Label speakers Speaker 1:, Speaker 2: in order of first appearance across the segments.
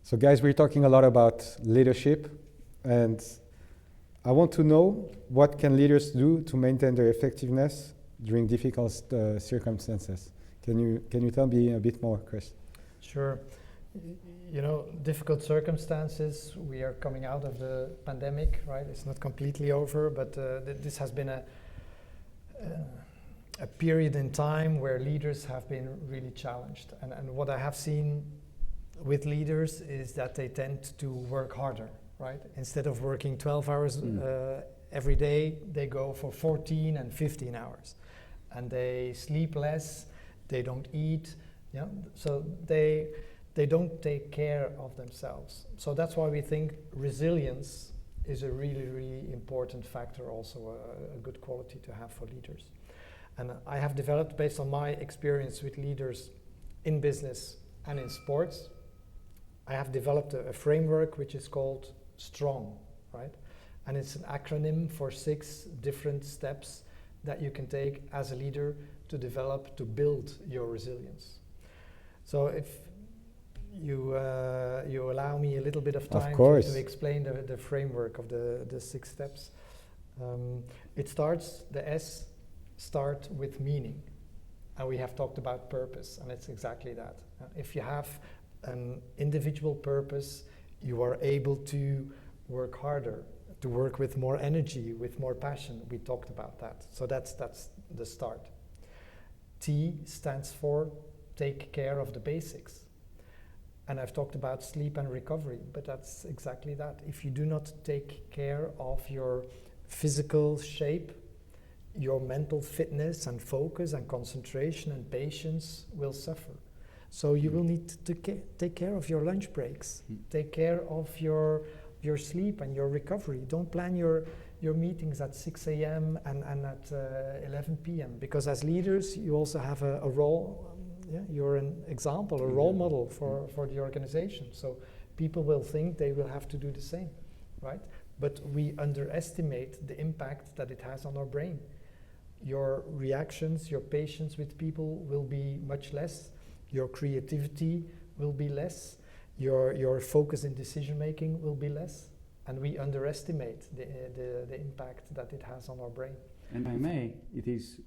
Speaker 1: So guys, we're talking a lot about leadership, and I want to know, what can leaders do to maintain their effectiveness during difficult circumstances? Can you tell me a bit more, Chris?
Speaker 2: Sure. You know, difficult circumstances, we are coming out of the pandemic, right? It's not completely over, but this has been a period in time where leaders have been really challenged. And what I have seen with leaders is that they tend to work harder, right? Instead of working 12 hours every day, they go for 14 and 15 hours. And they sleep less, they don't eat, yeah? So they don't take care of themselves. So that's why we think resilience is a really, really important factor, also a good quality to have for leaders. And I have developed, based on my experience with leaders in business and in sports, I have developed a framework which is called STRONG, right? And it's an acronym for 6 different steps that you can take as a leader to develop, to build your resilience. So if you allow me a little bit of time to explain the framework of the 6 steps. It starts, the S start with meaning. And we have talked about purpose, and it's exactly that. If you have an individual purpose, you are able to work harder, to work with more energy, with more passion. We talked about that. So that's the start. T stands for take care of the basics. And I've talked about sleep and recovery, but that's exactly that. If you do not take care of your physical shape, your mental fitness and focus and concentration and patience will suffer. So you will need to take care of your lunch breaks, take care of your sleep and your recovery. Don't plan your meetings at 6 a.m. and at 11 p.m. because as leaders you also have a role. You're an example, a role model for the organization. So people will think they will have to do the same, right? But we underestimate the impact that it has on our brain. Your reactions, your patience with people will be much less. Your creativity will be less. Your focus in decision making will be less. And we underestimate the impact that it has on our brain.
Speaker 3: And if I may, it is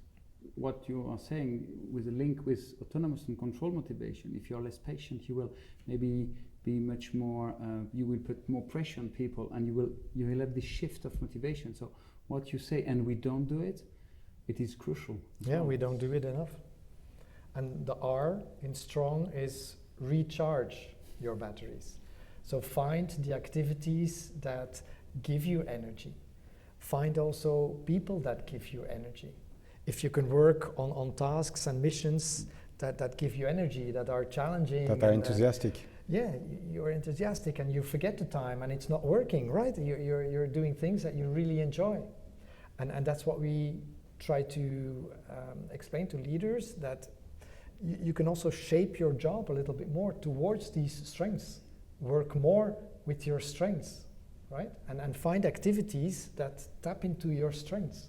Speaker 3: what you are saying with a link with autonomous and control motivation. If you're less patient, you will maybe be much more, you will put more pressure on people, and you will have this shift of motivation. So what you say, and we don't do it, it is crucial.
Speaker 2: Yeah, we don't do it enough. And the R in STRONG is recharge your batteries. So find the activities that give you energy. Find also people that give you energy. If you can work on tasks and missions that give you energy, that are challenging.
Speaker 1: That are enthusiastic.
Speaker 2: You're enthusiastic and you forget the time and it's not working, right? You're doing things that you really enjoy. And that's what we try to explain to leaders, that you can also shape your job a little bit more towards these strengths. Work more with your strengths, right? And find activities that tap into your strengths.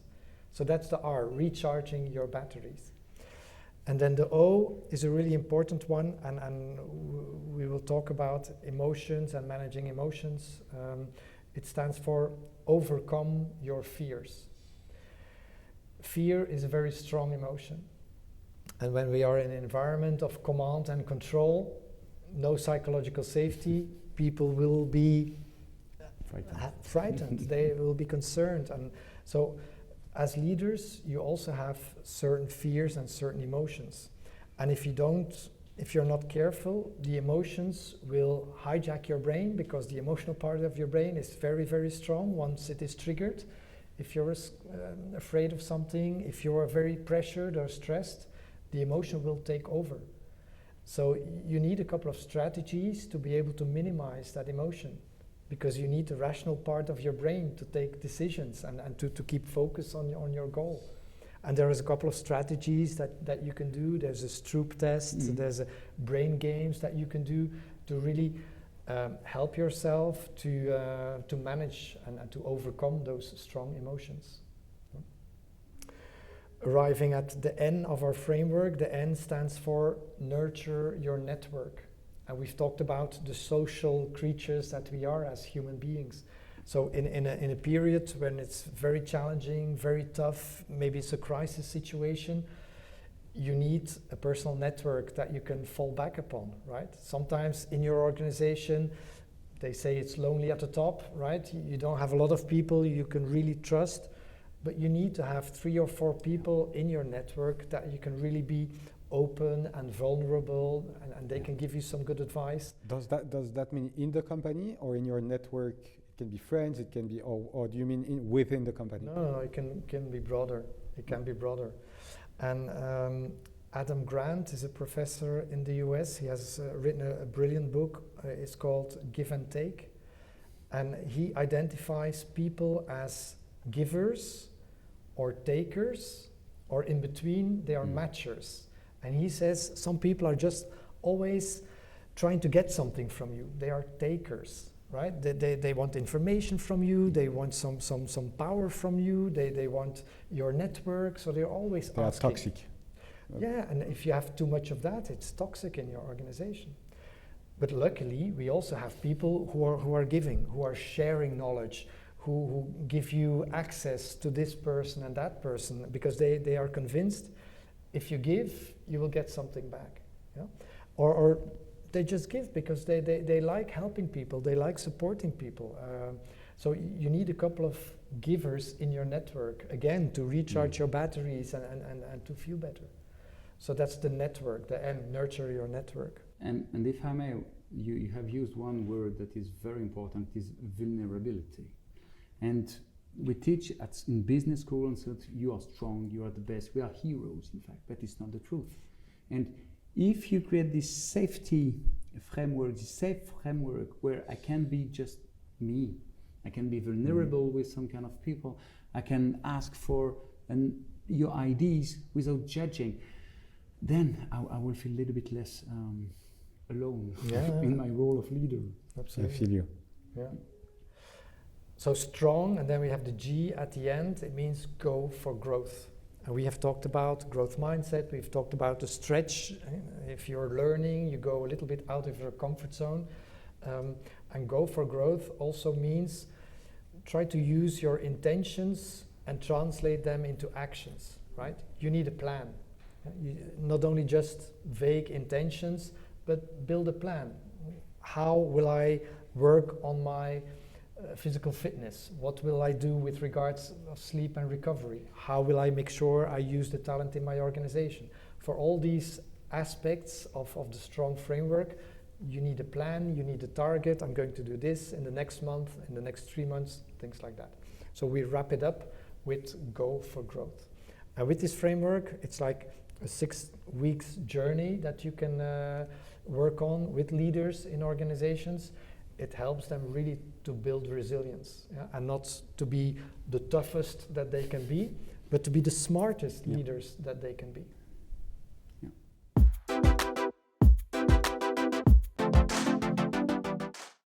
Speaker 2: So that's the R, recharging your batteries. And then the O is a really important one, and we will talk about emotions and managing emotions. It stands for overcome your fears. Fear is a very strong emotion. And when we are in an environment of command and control, no psychological safety, people will be frightened. They will be concerned. And so as leaders, you also have certain fears and certain emotions. And if you're not careful, the emotions will hijack your brain, because the emotional part of your brain is very, very strong once it is triggered. If you're afraid of something, if you're very pressured or stressed, the emotion will take over. So you need a couple of strategies to be able to minimize that emotion, because you need the rational part of your brain to take decisions and to keep focus on your goal. And there is a couple of strategies that you can do. There's a Stroop test, there's brain games that you can do to really help yourself to manage and to overcome those strong emotions. Arriving at the N of our framework, the N stands for nurture your network. And we've talked about the social creatures that we are as human beings. So in a period when it's very challenging, very tough, maybe it's a crisis situation, you need a personal network that you can fall back upon, right? Sometimes in your organization, they say it's lonely at the top, right? You don't have a lot of people you can really trust, but you need to have 3 or 4 people in your network that you can really be open and vulnerable, and they can give you some good advice.
Speaker 1: Does that mean in the company or in your network? It can be friends, it can be, or do you mean within the company?
Speaker 2: No, it can be broader. It can be broader. And Adam Grant is a professor in the US. He has written a brilliant book. It's called Give and Take. And he identifies people as givers or takers, or in between, they are matchers. And he says some people are just always trying to get something from you. They are takers, right? They want information from you. They want some power from you. They want your network. So they're always
Speaker 1: They are
Speaker 2: asking.
Speaker 1: toxic.
Speaker 2: Yeah, and if you have too much of that, it's toxic in your organization. But luckily, we also have people who are giving, who are sharing knowledge, who give you access to this person and that person, because they are convinced if you give, you will get something back. Yeah? Or they just give because they like helping people, they like supporting people. So you need a couple of givers in your network, again, to recharge your batteries and to feel better. So that's the network, the end, nurture your network.
Speaker 3: And if I may, you have used one word that is very important, is vulnerability. And we teach in business school and said, you are strong, you are the best, we are heroes, in fact, but it's not the truth. And if you create this safety framework, this safe framework where I can be just me, I can be vulnerable with some kind of people, I can ask for your ideas without judging, then I will feel a little bit less alone in my role of leader.
Speaker 2: Absolutely.
Speaker 1: I feel you.
Speaker 2: Yeah. So strong, and then we have the G at the end. It means go for growth. And we have talked about growth mindset. We've talked about the stretch. If you're learning, you go a little bit out of your comfort zone. And go for growth also means try to use your intentions and translate them into actions, right? You need a plan. Not only just vague intentions, but build a plan. How will I work on my physical fitness? What will I do with regards of sleep and recovery? How will I make sure I use the talent in my organization? For all these aspects of the strong framework, you need a plan, you need a target. I'm going to do this in the next month, in the next 3 months, things like that. So we wrap it up with go for growth. And with this framework, it's like a 6 weeks journey that you can work on with leaders in organizations. It helps them really to build resilience, and not to be the toughest that they can be, but to be the smartest leaders that they can be.